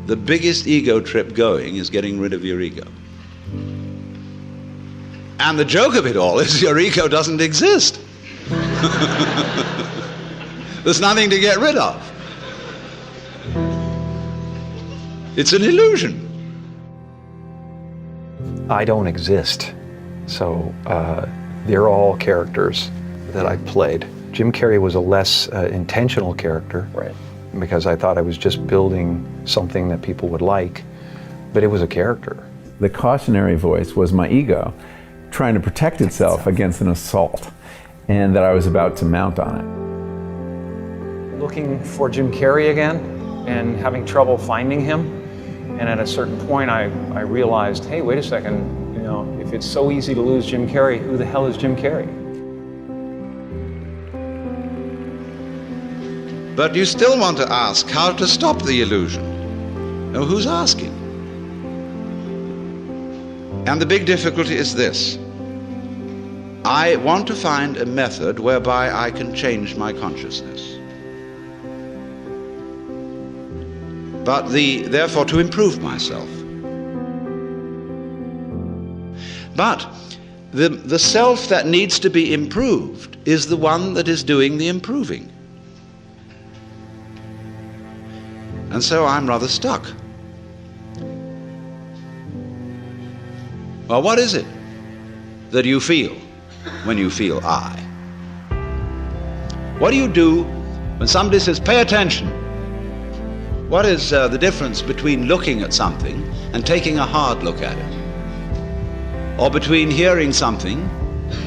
the biggest ego trip going is getting rid of your ego. And the joke of it all is your ego doesn't exist. There's nothing to get rid of. It's an illusion. I don't exist. So they're all characters that I played. Jim Carrey was a less intentional character, Right. because I thought I was just building something that people would like, but it was a character. The cautionary voice was my ego trying to protect itself against an assault, and that I was about to mount on it. Looking for Jim Carrey again and having trouble finding him, and at a certain point I realized, hey, wait a second, if it's so easy to lose Jim Carrey, who the hell is Jim Carrey? But you still want to ask how to stop the illusion. Now, who's asking? And the big difficulty is this. I want to find a method whereby I can change my consciousness. But therefore to improve myself. But the self that needs to be improved is the one that is doing the improving. And so I'm rather stuck. Well, what is it that you feel when you feel I? What do you do when somebody says, pay attention? What is the difference between looking at something and taking a hard look at it? Or between hearing something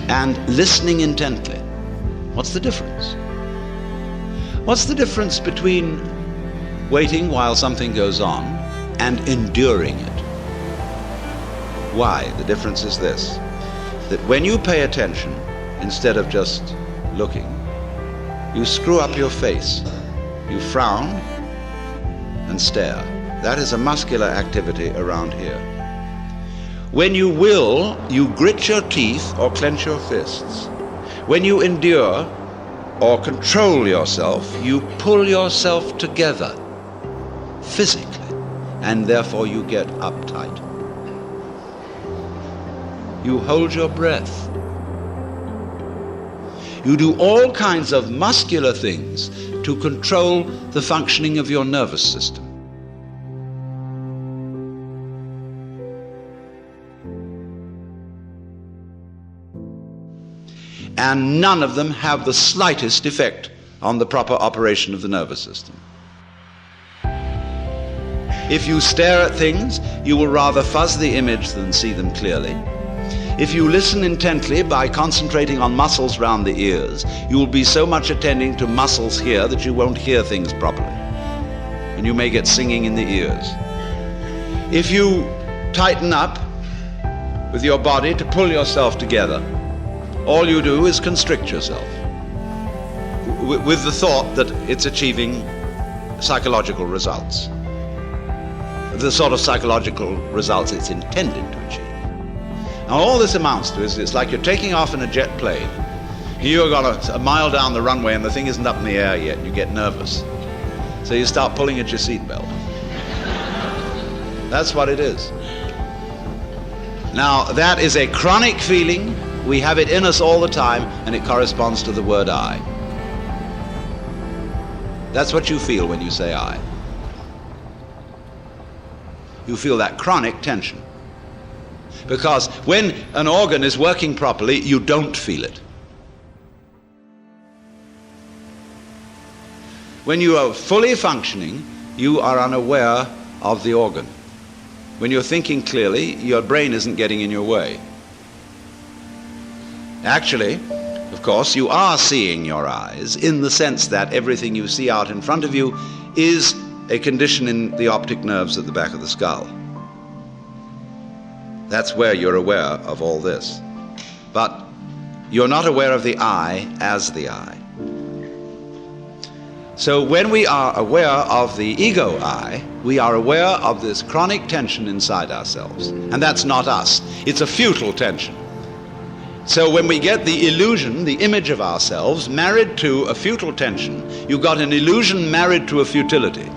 and listening intently? What's the difference? What's the difference between waiting while something goes on and enduring it? Why? The difference is this, that when you pay attention, instead of just looking, you screw up your face, you frown and stare. That is a muscular activity around here. When you will, you grit your teeth or clench your fists. When you endure or control yourself, you pull yourself together physically, and therefore you get uptight. You hold your breath. You do all kinds of muscular things to control the functioning of your nervous system. And none of them have the slightest effect on the proper operation of the nervous system. If you stare at things, you will rather fuzz the image than see them clearly. If you listen intently by concentrating on muscles round the ears, you will be so much attending to muscles here that you won't hear things properly, and you may get singing in the ears. If you tighten up with your body to pull yourself together, all you do is constrict yourself with the thought that it's achieving psychological results, the sort of psychological results it's intended to achieve. Now all this amounts to is it's like you're taking off in a jet plane. You're a mile down the runway and the thing isn't up in the air yet, and you get nervous. So you start pulling at your seatbelt. That's what it is. Now that is a chronic feeling. We have it in us all the time, and it corresponds to the word I. That's what you feel when you say I. You feel that chronic tension. Because when an organ is working properly, you don't feel it. When you are fully functioning, you are unaware of the organ. When you're thinking clearly, your brain isn't getting in your way. Actually, of course, you are seeing your eyes in the sense that everything you see out in front of you is a condition in the optic nerves at the back of the skull. That's where you're aware of all this. But you're not aware of the I as the I. So when we are aware of the ego I, we are aware of this chronic tension inside ourselves. And that's not us. It's a futile tension. So when we get the illusion, the image of ourselves, married to a futile tension, you've got an illusion married to a futility.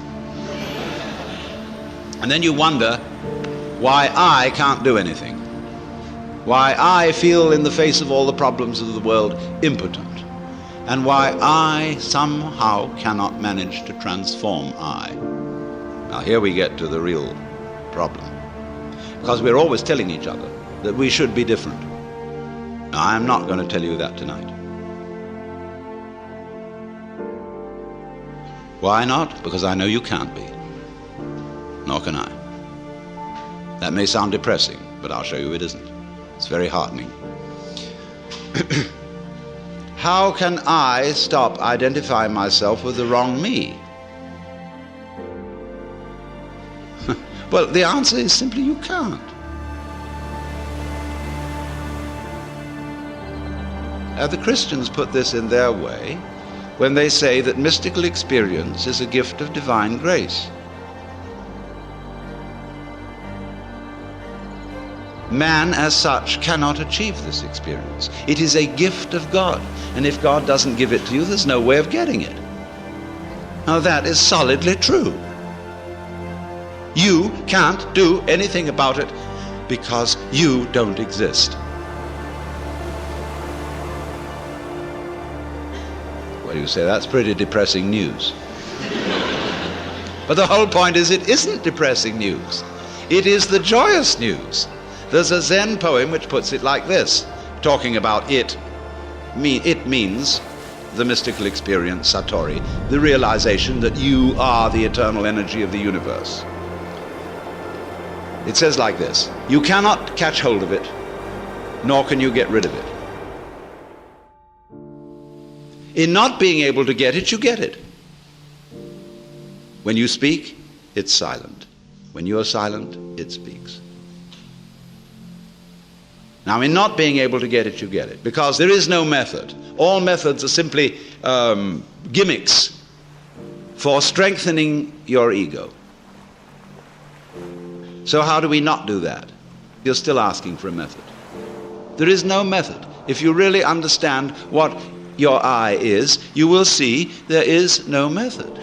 And then you wonder why I can't do anything. Why I feel in the face of all the problems of the world impotent. And why I somehow cannot manage to transform I. Now here we get to the real problem. Because we're always telling each other that we should be different. Now I'm not going to tell you that tonight. Why not? Because I know you can't be. Nor can I. That may sound depressing, but I'll show you it isn't. It's very heartening. How can I stop identifying myself with the wrong me? Well, the answer is simply you can't. The Christians put this in their way when they say that mystical experience is a gift of divine grace. Man as such cannot achieve this experience. It is a gift of God, and if God doesn't give it to you, there's no way of getting it. Now that is solidly true. You can't do anything about it because you don't exist. Well, you say that's pretty depressing news. But the whole point is it isn't depressing news. It is the joyous news. There's a Zen poem which puts it like this, talking about it. It means the mystical experience, Satori, the realization that you are the eternal energy of the universe. It says like this: you cannot catch hold of it, nor can you get rid of it. In not being able to get it, you get it. When you speak, it's silent. When you are silent, it speaks. Now, in not being able to get it, you get it, because there is no method. All methods are simply gimmicks for strengthening your ego. So how do we not do that? You're still asking for a method. There is no method. If you really understand what your I is, you will see there is no method.